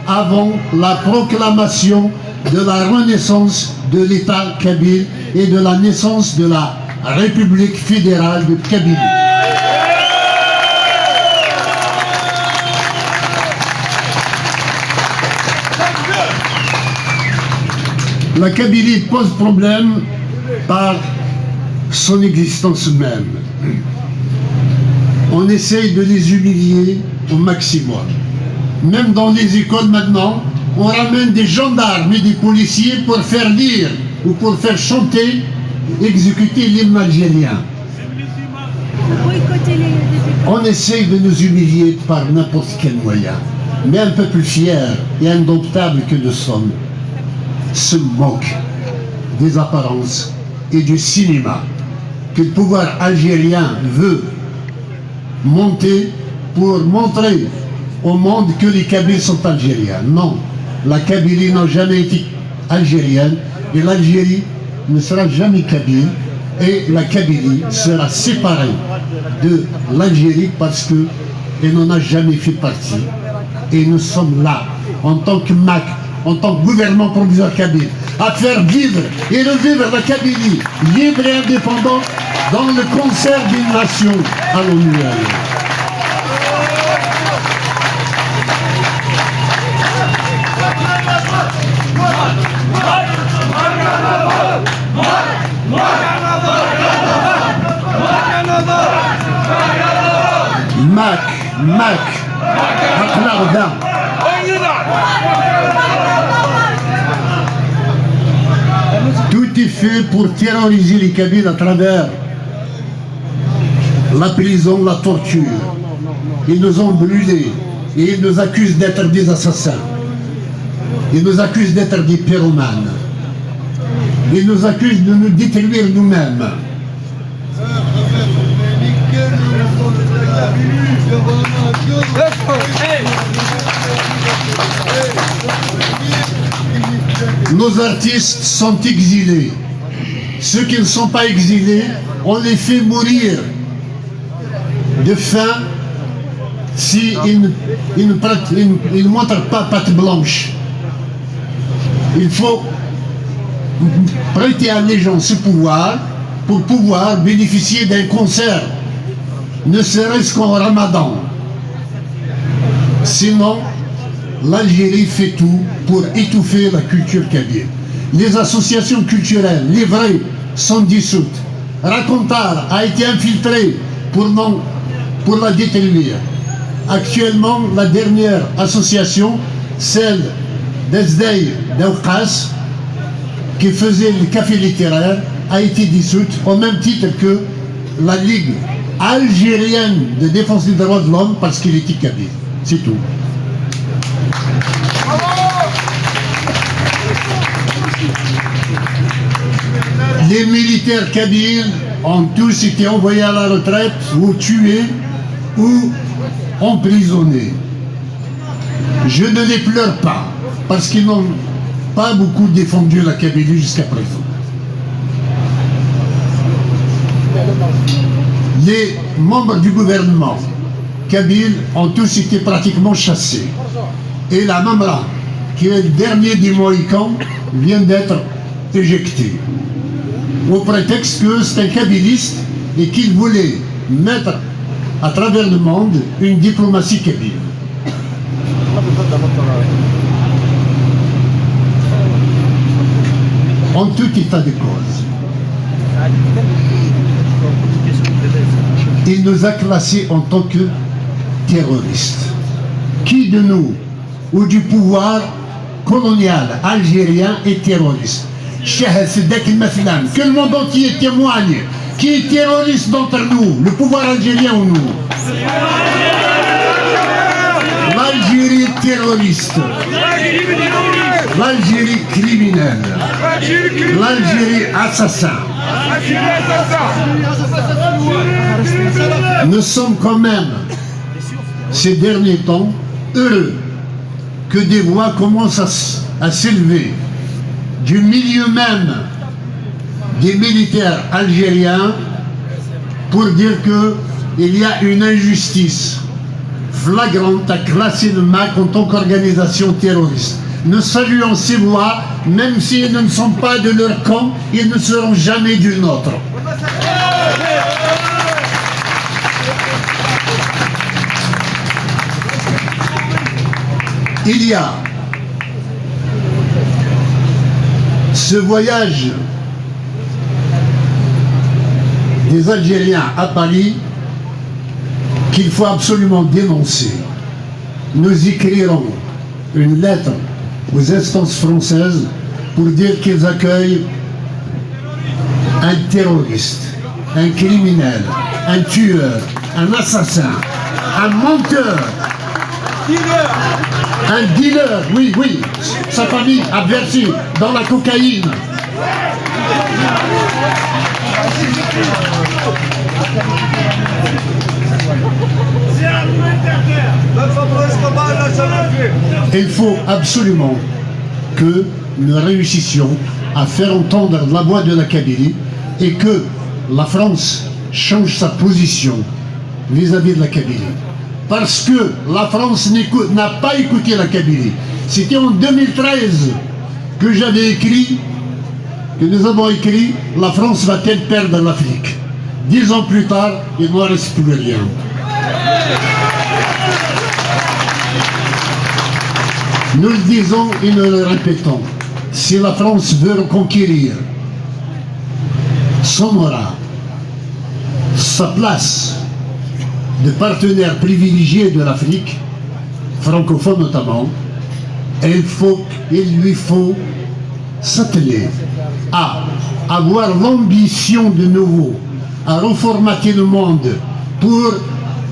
avant la proclamation de la renaissance de l'État kabyle et de la naissance de la République fédérale de Kabylie. La Kabylie pose problème par son existence même. On essaye de les humilier au maximum. Même dans les écoles maintenant, on ramène des gendarmes et des policiers pour faire lire ou pour faire chanter, exécuter l'hymne algérien. On essaye de nous humilier par n'importe quel moyen. Mais un peuple fier et indomptable que nous sommes se moque des apparences et du cinéma que le pouvoir algérien veut monter pour montrer au monde que les Kabyles sont algériens. Non, la Kabylie n'a jamais été algérienne et l'Algérie ne sera jamais kabyle et la Kabylie sera séparée de l'Algérie parce qu'elle n'en a jamais fait partie. Et nous sommes là, en tant que MAC, en tant que gouvernement provisoire kabyle, à faire vivre et revivre la Kabylie libre et indépendante dans le concert d'une nation à l'ONU. MAC, tout est fait pour terroriser les Kabyles à travers la prison, la torture. Ils nous ont brûlés et ils nous accusent d'être des assassins. Ils nous accusent d'être des pyromanes. Ils nous accusent de nous détruire nous-mêmes. Nos artistes sont exilés. Ceux qui ne sont pas exilés, on les fait mourir de faim s'ils ne montrent pas patte blanche. Il faut prêter allégeance ce pouvoir pour pouvoir bénéficier d'un concert, ne serait-ce qu'en Ramadan. Sinon, l'Algérie fait tout pour étouffer la culture kabyle. Les associations culturelles, les vraies, sont dissoutes. Racontar a été infiltré pour la détruire. Actuellement, la dernière association, celle d'Ezdey Daoukas, qui faisait le café littéraire, a été dissoute au même titre que la Ligue algérienne de défense des droits de l'homme parce qu'il était kabyle. C'est tout. Les militaires kabyles ont tous été envoyés à la retraite ou tués ou emprisonnés. Je ne les pleure pas parce qu'ils n'ont pas beaucoup défendu la Kabylie jusqu'à présent. Les membres du gouvernement kabyle ont tous été pratiquement chassés. Et la Mamra, qui est le dernier des Mohicans, vient d'être éjecté. Au prétexte que c'est un kabyliste et qu'il voulait mettre à travers le monde une diplomatie kabyle. En tout état de cause, il nous a classés en tant que terroristes. Qui de nous, ou du pouvoir colonial algérien, est terroriste? Que le monde entier témoigne. Qui est terroriste d'entre nous? Le pouvoir algérien ou nous? L'Algérie est terroriste. L'Algérie criminelle. L'Algérie assassin. Nous sommes quand même, ces derniers temps, heureux que des voix commencent à s'élever du milieu même des militaires algériens pour dire qu'il y a une injustice flagrante a classé le MAC en tant qu'organisation terroriste. Nous saluons ces voix, même s'ils ne sont pas de leur camp, ils ne seront jamais du nôtre. Il y a ce voyage des Algériens à Paris qu'il faut absolument dénoncer. Nous écrirons une lettre aux instances françaises pour dire qu'ils accueillent un terroriste, un criminel, un tueur, un assassin, un menteur, un dealer, oui, sa famille a versé dans la cocaïne. Il faut absolument que nous réussissions à faire entendre la voix de la Kabylie et que la France change sa position vis-à-vis de la Kabylie. Parce que la France n'a pas écouté la Kabylie. C'était en 2013 que j'avais écrit, que nous avons écrit « La France va-t-elle perdre l'Afrique ?» 10 ans plus tard, il ne reste plus rien. Nous le disons et nous le répétons. Si la France veut reconquérir son aura, sa place de partenaire privilégié de l'Afrique, francophone notamment, il lui faut s'atteler à avoir l'ambition de nouveau, à reformater le monde pour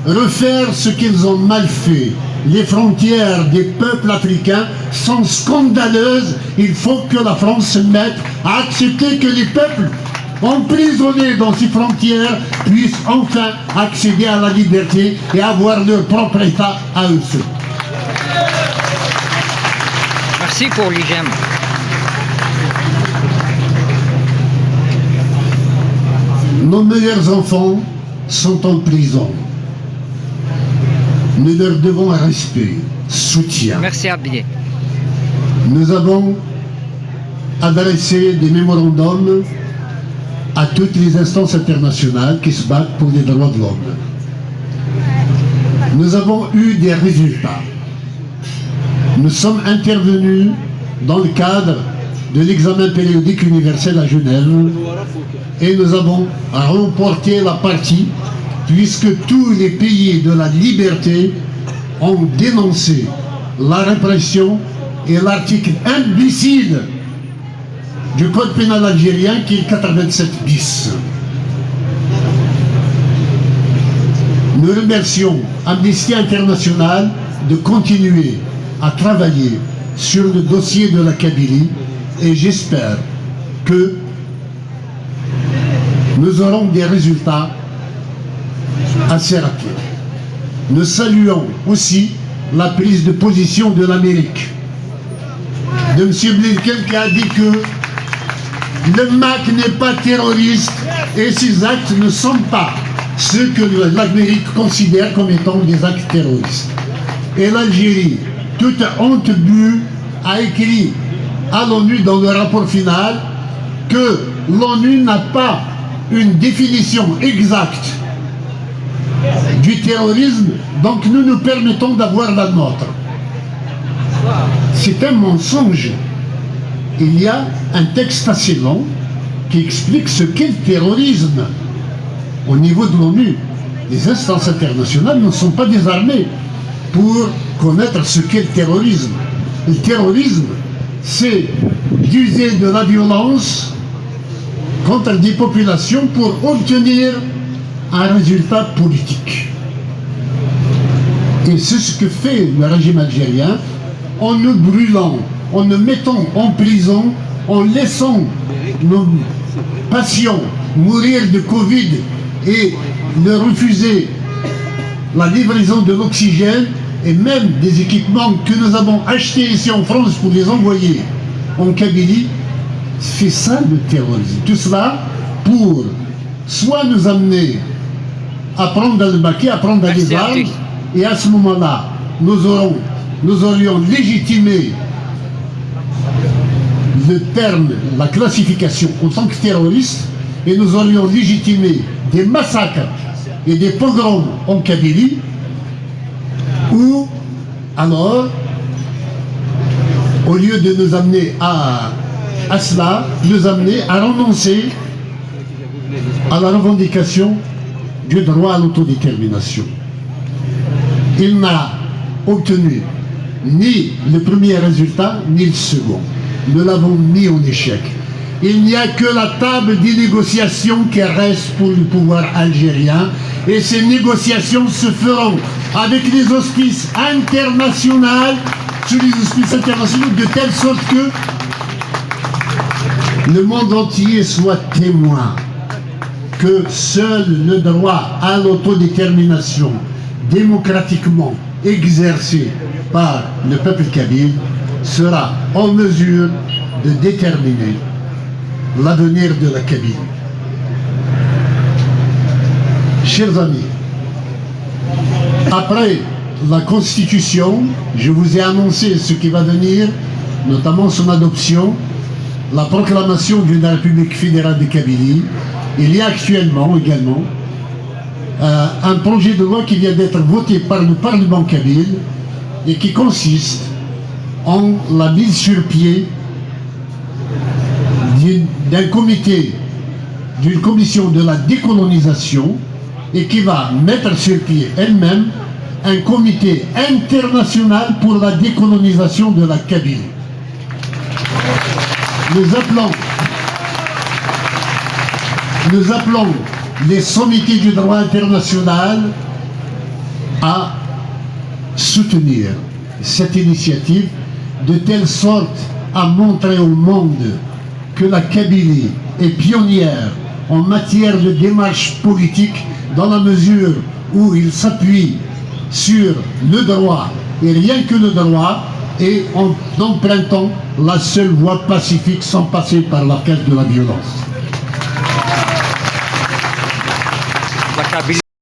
refaire ce qu'ils ont mal fait. Les frontières des peuples africains sont scandaleuses. Il faut que la France se mette à accepter que les peuples emprisonnés dans ces frontières puissent enfin accéder à la liberté et avoir leur propre État à eux seuls. Merci pour l'IGEM. Nos meilleurs enfants sont en prison. Nous leur devons respect, soutien. Merci Abdié. Nous avons adressé des mémorandums à toutes les instances internationales qui se battent pour les droits de l'homme. Nous avons eu des résultats. Nous sommes intervenus dans le cadre de l'examen périodique universel à Genève et nous avons remporté la partie puisque tous les pays de la liberté ont dénoncé la répression et l'article imbécile du code pénal algérien qui est 87 bis. Nous remercions Amnesty International de continuer à travailler sur le dossier de la Kabylie et j'espère que nous aurons des résultats assez rapides. Nous saluons aussi la prise de position de l'Amérique, de M. Blinken qui a dit que le MAC n'est pas terroriste et ses actes ne sont pas ceux que l'Amérique considère comme étant des actes terroristes. Et l'Algérie, toute honte bue, a écrit à l'ONU dans le rapport final que l'ONU n'a pas une définition exacte du terrorisme, donc nous nous permettons d'avoir la nôtre. C'est un mensonge. Il y a un texte assez long qui explique ce qu'est le terrorisme. Au niveau de l'ONU, les instances internationales ne sont pas désarmées pour connaître ce qu'est le terrorisme. Le terrorisme, c'est d'user de la violence contre des populations pour obtenir un résultat politique. Et c'est ce que fait le régime algérien en nous brûlant, en nous mettant en prison, en laissant nos patients mourir de Covid et leur refuser la livraison de l'oxygène et même des équipements que nous avons achetés ici en France pour les envoyer en Kabylie. C'est ça le terrorisme. Tout cela pour soit nous amener à prendre le baquet, à prendre les armes, Et à ce moment-là, nous aurions légitimé le terme, la classification en tant que terroriste, et nous aurions légitimé des massacres et des pogroms en Kabylie, ou alors, au lieu de nous amener à cela, nous amener à renoncer à la revendication du droit à l'autodétermination. Il n'a obtenu ni le premier résultat, ni le second. Nous l'avons mis en échec. Il n'y a que la table des négociations qui reste pour le pouvoir algérien, et ces négociations se feront avec les auspices internationaux, sous les auspices internationaux, de telle sorte que le monde entier soit témoin que seul le droit à l'autodétermination démocratiquement exercé par le peuple kabyle sera en mesure de déterminer l'avenir de la Kabylie. Chers amis, après la Constitution, je vous ai annoncé ce qui va venir, notamment son adoption, la proclamation d'une République fédérale de Kabylie. Il y a actuellement également un projet de loi qui vient d'être voté par le Parlement kabyle et qui consiste en la mise sur pied d'un comité, d'une commission de la décolonisation, et qui va mettre sur pied elle-même un comité international pour la décolonisation de la Kabylie. Nous appelons les sommités du droit international à soutenir cette initiative de telle sorte à montrer au monde que la Kabylie est pionnière en matière de démarche politique dans la mesure où il s'appuie sur le droit et rien que le droit, et en empruntant la seule voie pacifique sans passer par la quête de la violence. La Kabylie